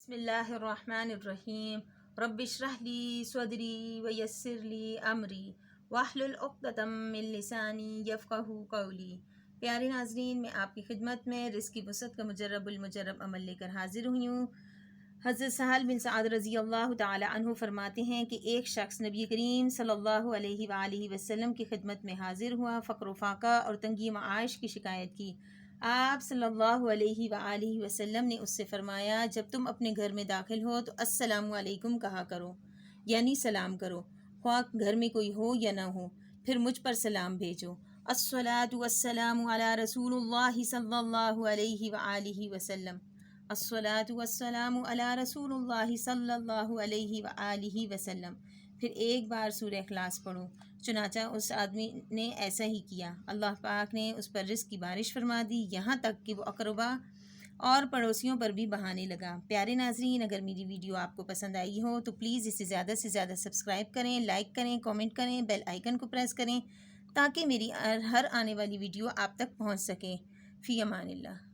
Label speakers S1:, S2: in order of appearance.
S1: بسم اللہ الرحمن الرحیم رب اشرح لی صدری ویسر لی امری واحلل عقدۃ من لسانی یفقہوا قولی۔ پیارے ناظرین، میں آپ کی خدمت میں رزق کی وسعت کا مجرب المجرب عمل لے کر حاضر ہوئی ہوں۔ حضرت سہل بن سعد رضی اللہ تعالی عنہ فرماتے ہیں کہ ایک شخص نبی کریم صلی اللہ علیہ وآلہ وسلم کی خدمت میں حاضر ہوا، فقر و فاقہ اور تنگی معاش کی شکایت کی۔ آپ صلی اللہ علیہ وآلہ وسلم نے اس سے فرمایا، جب تم اپنے گھر میں داخل ہو تو السلام علیکم کہا کرو، یعنی سلام کرو، خواہ گھر میں کوئی ہو یا نہ ہو، پھر مجھ پر سلام بھیجو۔ الصلاۃ والسلام علی رسول اللہ صلی اللہ علیہ وآلہ وسلم، الصلاۃ والسلام علی رسول اللہ صلی اللہ علیہ وآلہ وسلم۔ پھر ایک بار سورہ اخلاص پڑھو۔ چنانچہ اس آدمی نے ایسا ہی کیا۔ اللہ پاک نے اس پر رزق کی بارش فرما دی، یہاں تک کہ وہ اقربا اور پڑوسیوں پر بھی بہانے لگا۔ پیارے ناظرین، اگر میری ویڈیو آپ کو پسند آئی ہو تو پلیز اسے زیادہ سے زیادہ سبسکرائب کریں، لائک کریں، کامنٹ کریں، بیل آئیکن کو پریس کریں تاکہ میری ہر آنے والی ویڈیو آپ تک پہنچ سکے۔ فی امان اللہ۔